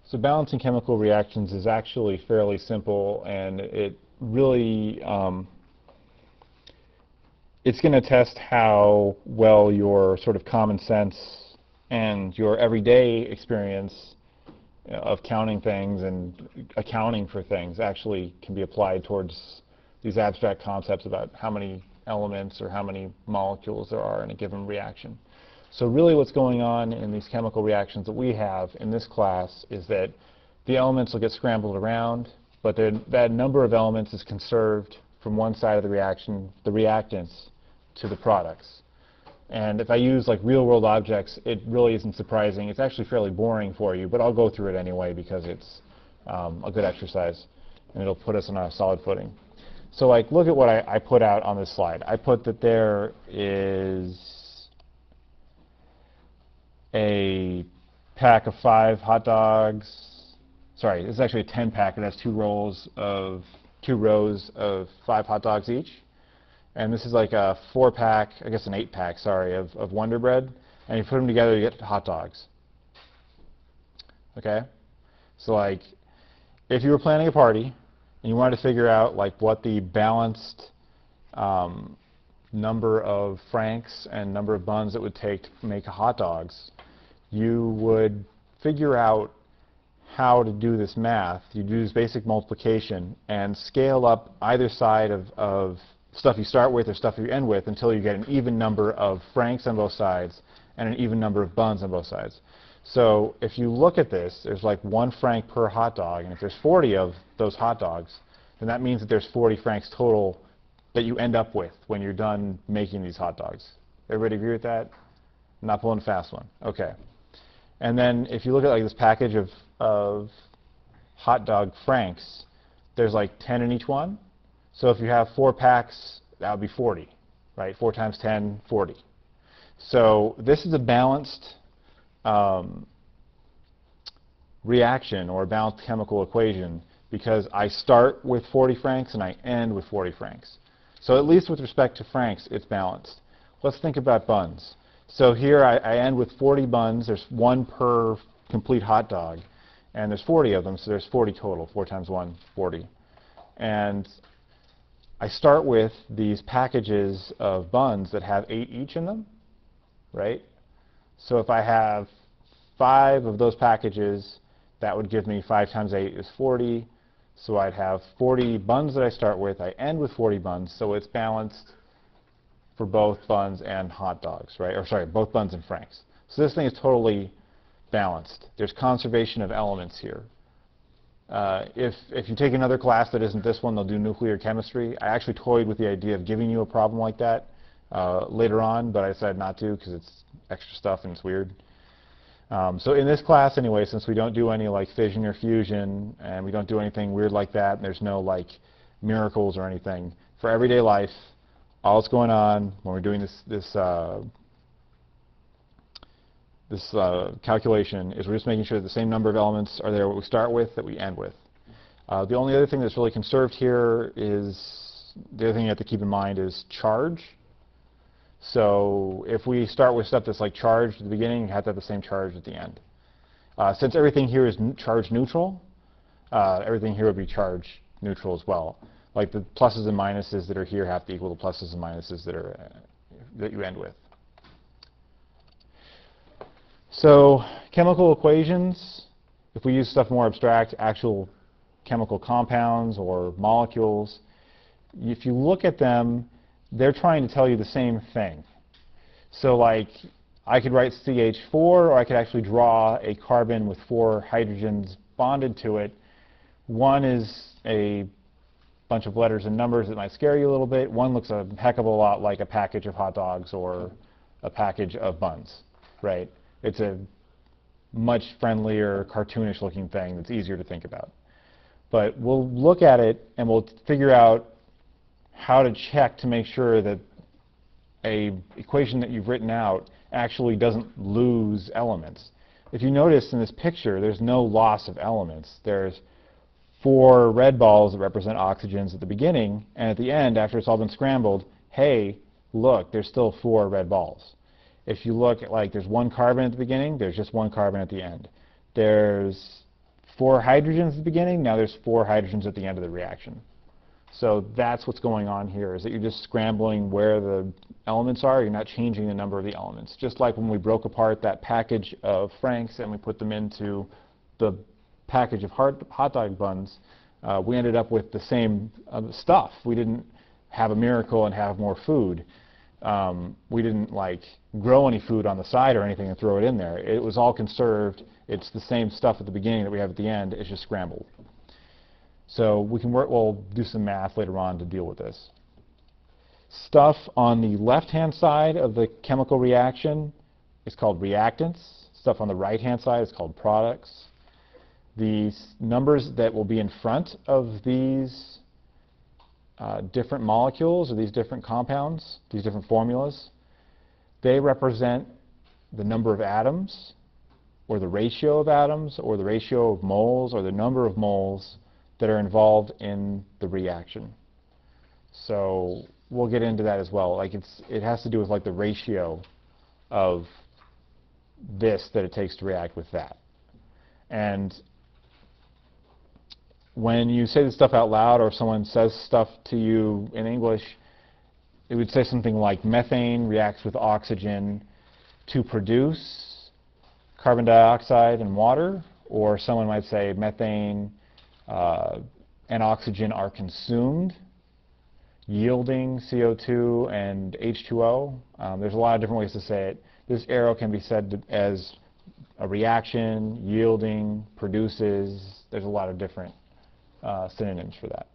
So balancing chemical reactions is actually fairly simple, and it really it's going to test how well your sort of common sense and your everyday experience of counting things and accounting for things actually can be applied towards these abstract concepts about how many elements or how many molecules there are in a given reaction. So really what's going on in these chemical reactions that we have in this class is that the elements will get scrambled around, but that number of elements is conserved from one side of the reaction, the reactants, to the products. And if I use like real-world objects, it really isn't surprising. It's actually fairly boring for you, but I'll go through it anyway because it's a good exercise, and it'll put us on a solid footing. So like, look at what I put out on this slide. I put that there is a pack of 5 hot dogs. Sorry, this is actually a 10-pack. It has 2 rows of 5 hot dogs each. And this is like a 4-pack, I guess an 8-pack, sorry, of Wonder Bread. And you put them together, you get hot dogs. Okay? So like, if you were planning a party and you wanted to figure out like what the balanced number of franks and number of buns it would take to make hot dogs, you would figure out how to do this math. You'd use basic multiplication and scale up either side of stuff you start with or stuff you end with until you get an even number of franks on both sides and an even number of buns on both sides. So if you look at this, there's like 1 franc per hot dog, and if there's 40 of those hot dogs, then that means that there's 40 francs total that you end up with when you're done making these hot dogs. Everybody agree with that? I'm not pulling a fast one. Okay. And then if you look at like this package of hot dog franks, there's like 10 in each one. So if you have 4 packs, that would be 40, right? 4 times 10, 40. So this is a balanced reaction or a balanced chemical equation because I start with 40 francs and I end with 40 francs. So at least with respect to francs, it's balanced. Let's think about buns. So here I end with 40 buns. There's 1 per complete hot dog. And there's 40 of them, so there's 40 total. 4 times 1, 40. And I start with these packages of buns that have 8 each in them, right? So if I have 5 of those packages, that would give me 5 times 8 is 40. So I'd have 40 buns that I start with. I end with 40 buns, so it's balanced for both buns and hot dogs, right? Or sorry, both buns and franks. So this thing is totally balanced. There's conservation of elements here. If you take another class that isn't this one, they'll do nuclear chemistry. I actually toyed with the idea of giving you a problem like that later on, but I decided not to because it's extra stuff and it's weird. So in this class anyway, since we don't do any like fission or fusion and we don't do anything weird like that, and there's no like miracles or anything, for everyday life, all that's going on when we're doing this calculation is we're just making sure that the same number of elements are there what we start with that we end with. The only other thing that's really conserved here is, the other thing you have to keep in mind is charge. So if we start with stuff that's like charged at the beginning, you have to have the same charge at the end. Since everything here is charge neutral, everything here would be charge neutral as well. Like the pluses and minuses that are here have to equal the pluses and minuses that you end with. So chemical equations, if we use stuff more abstract, actual chemical compounds or molecules, if you look at them, they're trying to tell you the same thing. So like, I could write CH4, or I could actually draw a carbon with 4 hydrogens bonded to it. One is a bunch of letters and numbers that might scare you a little bit. One looks a heck of a lot like a package of hot dogs or a package of buns, right? It's a much friendlier, cartoonish looking thing that's easier to think about. But we'll look at it and we'll figure out how to check to make sure that an equation that you've written out actually doesn't lose elements. If you notice in this picture, there's no loss of elements. There's 4 red balls that represent oxygens at the beginning, and at the end, after it's all been scrambled, hey, look, there's still 4 red balls. If you look at, like, there's 1 carbon at the beginning, there's just 1 carbon at the end. There's 4 hydrogens at the beginning, now there's 4 hydrogens at the end of the reaction. So that's what's going on here, is that you're just scrambling where the elements are. You're not changing the number of the elements. Just like when we broke apart that package of Franks and we put them into the package of hot dog buns, we ended up with the same stuff. We didn't have a miracle and have more food. We didn't like grow any food on the side or anything and throw it in there. It was all conserved. It's the same stuff at the beginning that we have at the end. It's just scrambled. So we can work, we'll do some math later on to deal with this. Stuff on the left-hand side of the chemical reaction is called reactants. Stuff on the right-hand side is called products. These numbers that will be in front of these different molecules or these different compounds, these different formulas, they represent the number of atoms or the ratio of atoms or the ratio of moles or the number of moles that are involved in the reaction. So we'll get into that as well. Like it has to do with like the ratio of this that it takes to react with that. And when you say this stuff out loud or someone says stuff to you in English, it would say something like methane reacts with oxygen to produce carbon dioxide and water, or someone might say methane and oxygen are consumed, yielding CO2 and H2O. There's a lot of different ways to say it. This arrow can be said as a reaction, yielding, produces. There's a lot of different synonyms for that.